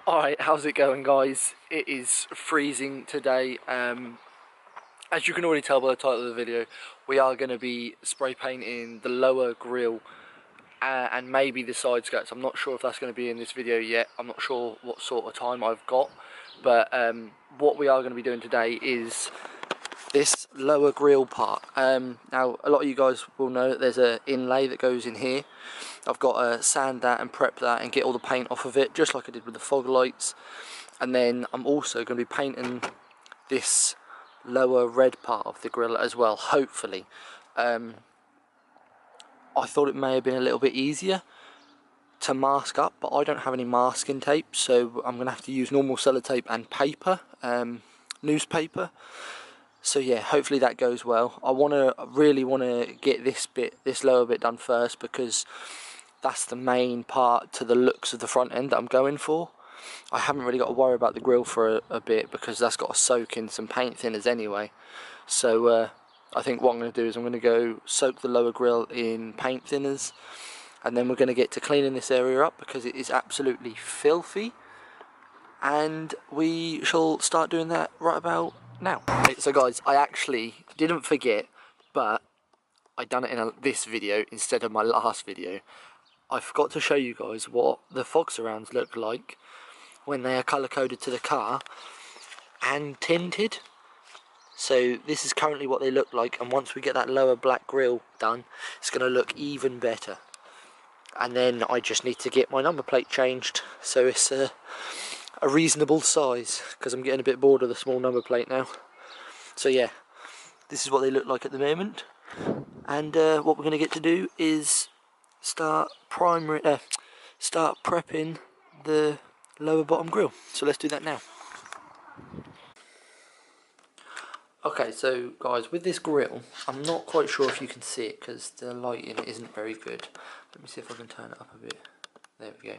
Alright, how's it going, guys? It is freezing today. As you can already tell by the title of the video, we are going to be spray painting the lower grille and maybe the side skirts. I'm not sure if that's going to be in this video yet. I'm not sure what sort of time I've got, but what we are going to be doing today is this lower grille part. Now, a lot of you guys will know that there's an inlay that goes in here. I've got to sand that and prep that and get all the paint off of it, just like I did with the fog lights. And then I'm also going to be painting this lower red part of the grille as well, hopefully. I thought it may have been a little bit easier to mask up, but I don't have any masking tape, so I'm going to have to use normal sellotape and paper, newspaper. So yeah, hopefully that goes well. I really want to get this lower bit done first, because that's the main part to the looks of the front end that I'm going for. I haven't really got to worry about the grille for a bit, because that's got to soak in some paint thinners anyway. So I think what I'm going to do is I'm going to go soak the lower grille in paint thinners, and then we're going to get to cleaning this area up because it is absolutely filthy, and we shall start doing that right about now. Right, so guys, I actually didn't forget, but I done it in this video instead of my last video. I forgot to show you guys what the fog surrounds look like when they are colour coded to the car and tinted. So this is currently what they look like, and once we get that lower black grille done, it's going to look even better. And then I just need to get my number plate changed so it's a reasonable size, because I'm getting a bit bored of the small number plate now. So yeah, this is what they look like at the moment, and what we're going to get to do is start prepping the lower bottom grille. So let's do that now. Okay, so guys, with this grille, I'm not quite sure if you can see it because the lighting isn't very good. Let me see if I can turn it up a bit. There we go.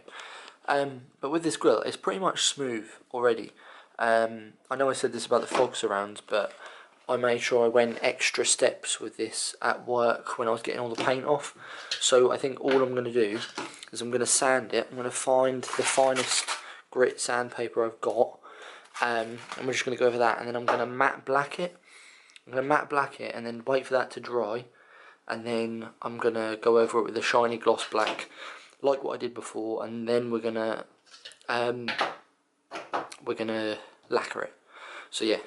But with this grille, it's pretty much smooth already. I know I said this about the fog surrounds, but I made sure I went extra steps with this at work when I was getting all the paint off. So I think all I'm going to do is I'm going to sand it. I'm going to find the finest grit sandpaper I've got, and we're just going to go over that, and then I'm going to matte black it. I'm going to matte black it and then wait for that to dry, and then I'm going to go over it with a shiny gloss black like what I did before, and then we're going to lacquer it. So yeah,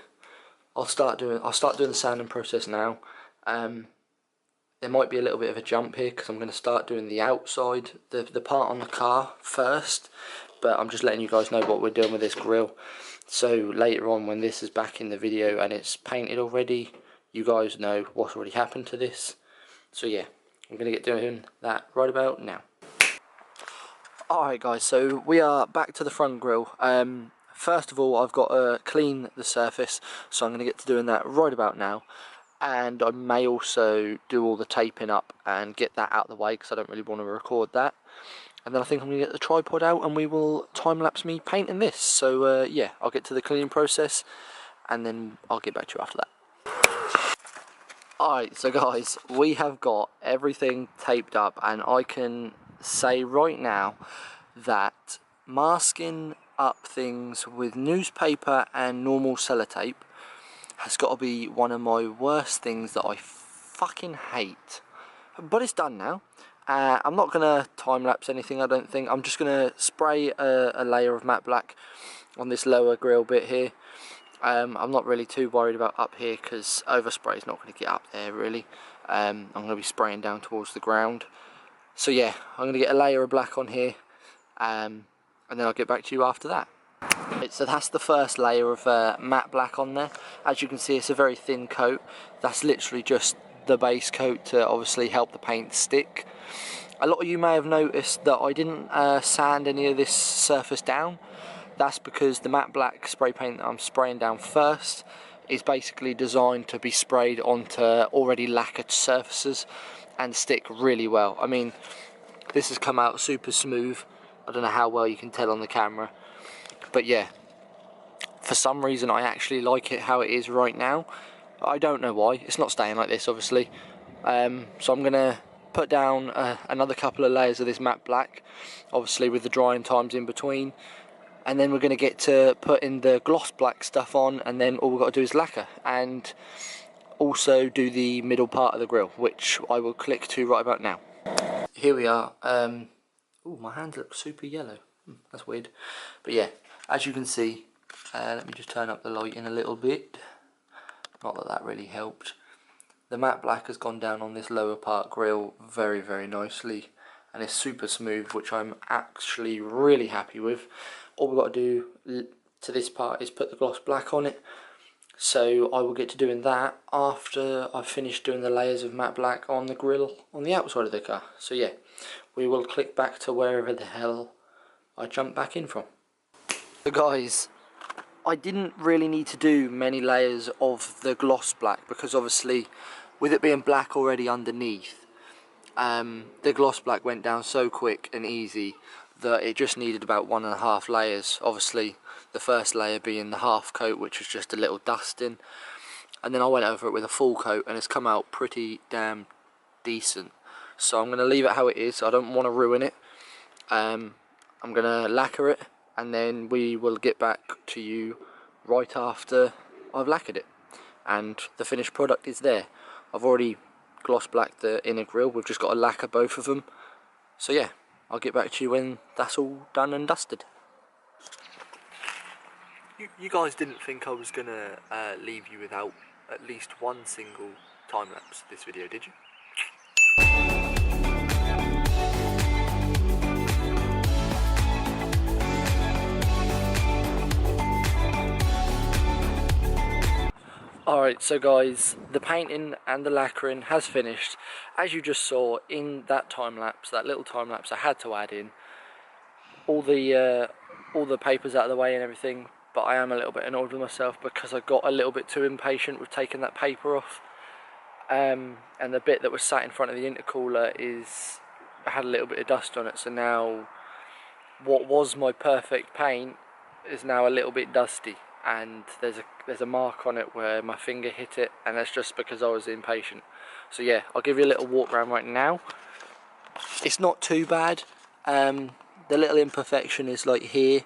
I'll start doing the sanding process now. There might be a little bit of a jump here because I'm going to start doing the outside, the part on the car first, but I'm just letting you guys know what we're doing with this grille. So later on, when this is back in the video and it's painted already, you guys know what's already happened to this. So yeah, I'm going to get doing that right about now. Alright guys, so we are back to the front grille. First of all, I've got to clean the surface, so I'm going to get to doing that right about now. And I may also do all the taping up and get that out of the way, because I don't really want to record that. And then I think I'm going to get the tripod out and we will time-lapse me painting this. So yeah, I'll get to the cleaning process and then I'll get back to you after that. Alright, so guys, we have got everything taped up, and I can say right now that masking up things with newspaper and normal sellotape has got to be one of my worst things that I fucking hate. But it's done now. I'm not going to time-lapse anything, I don't think. I'm just going to spray a layer of matte black on this lower grille bit here. I'm not really too worried about up here because overspray is not going to get up there really. I'm going to be spraying down towards the ground. So yeah, I'm going to get a layer of black on here, and then I'll get back to you after that. Right, so that's the first layer of matte black on there. As you can see, it's a very thin coat. That's literally just the base coat to obviously help the paint stick. A lot of you may have noticed that I didn't sand any of this surface down. That's because the matte black spray paint that I'm spraying down first is basically designed to be sprayed onto already lacquered surfaces and stick really well. I mean, this has come out super smooth. I don't know how well you can tell on the camera, but yeah, for some reason I actually like it how it is right now. I don't know why. It's not staying like this, obviously. So I'm gonna put down another couple of layers of this matte black, obviously with the drying times in between, and then we're going to get to putting the gloss black stuff on, and then all we've got to do is lacquer and also do the middle part of the grill, which I will click to right about now. Here we are. Oh, my hand looks super yellow. That's weird. But yeah, as you can see, let me just turn up the light in a little bit. Not that that really helped. The matte black has gone down on this lower part grill very, very nicely, and it's super smooth, which I'm actually really happy with. All we've got to do to this part is put the gloss black on it. So I will get to doing that after I've finished doing the layers of matte black on the grill on the outside of the car. So yeah, we will click back to wherever the hell I jumped back in from. So guys, I didn't really need to do many layers of the gloss black, because obviously with it being black already underneath, the gloss black went down so quick and easy that it just needed about 1.5 layers. Obviously the first layer being the half coat, which was just a little dusting, and then I went over it with a full coat, and it's come out pretty damn decent. So I'm going to leave it how it is. I don't want to ruin it. I'm going to lacquer it, and then we will get back to you right after I've lacquered it and the finished product is there. I've already gloss blacked the inner grill, we've just got to lacquer both of them. So yeah, I'll get back to you when that's all done and dusted. You guys didn't think I was going to leave you without at least one single time lapse this video, did you? Alright, so guys, the painting and the lacquering has finished. As you just saw in that time lapse, that little time lapse, I had to add in all the papers out of the way and everything, but I am a little bit annoyed with myself because I got a little bit too impatient with taking that paper off. And the bit that was sat in front of the intercooler had a little bit of dust on it, so now what was my perfect paint is now a little bit dusty, and there's a mark on it where my finger hit it, and that's just because I was impatient. So yeah, I'll give you a little walk around right now. It's not too bad. The little imperfection is like here,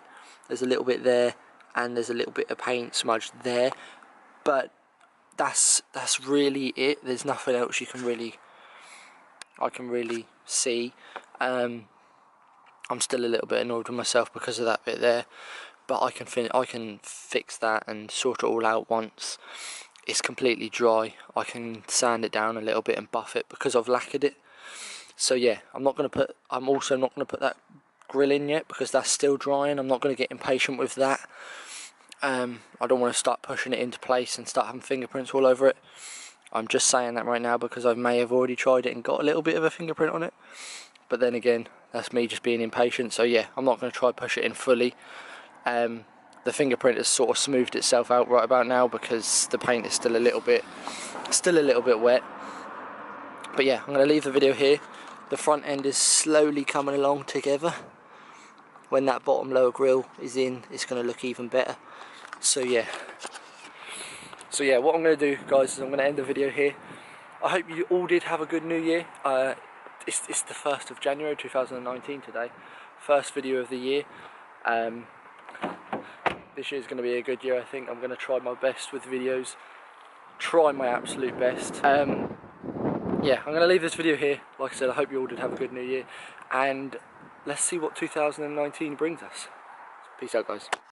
there's a little bit there, and there's a little bit of paint smudged there, but that's really it. There's nothing else I can really see. I'm still a little bit annoyed with myself because of that bit there, but I can fix that and sort it all out once it's completely dry. I can sand it down a little bit and buff it because I've lacquered it. So yeah, I'm also not going to put that grill in yet because that's still drying. I'm not going to get impatient with that. I don't want to start pushing it into place and start having fingerprints all over it. I'm just saying that right now because I may have already tried it and got a little bit of a fingerprint on it, but then again, that's me just being impatient. So yeah, I'm not going to try push it in fully. The fingerprint has sort of smoothed itself out right about now because the paint is still a little bit wet. But yeah, I'm going to leave the video here. The front end is slowly coming along together. When that bottom lower grill is in, it's going to look even better. So yeah, what I'm going to do, guys, is I'm going to end the video here. I hope you all did have a good New Year. It's the 1st of January 2019 today. First video of the year. This year is going to be a good year, I think. I'm going to try my best with videos. Try my absolute best. Yeah, I'm going to leave this video here. Like I said, I hope you all did have a good New Year. And let's see what 2019 brings us. Peace out, guys.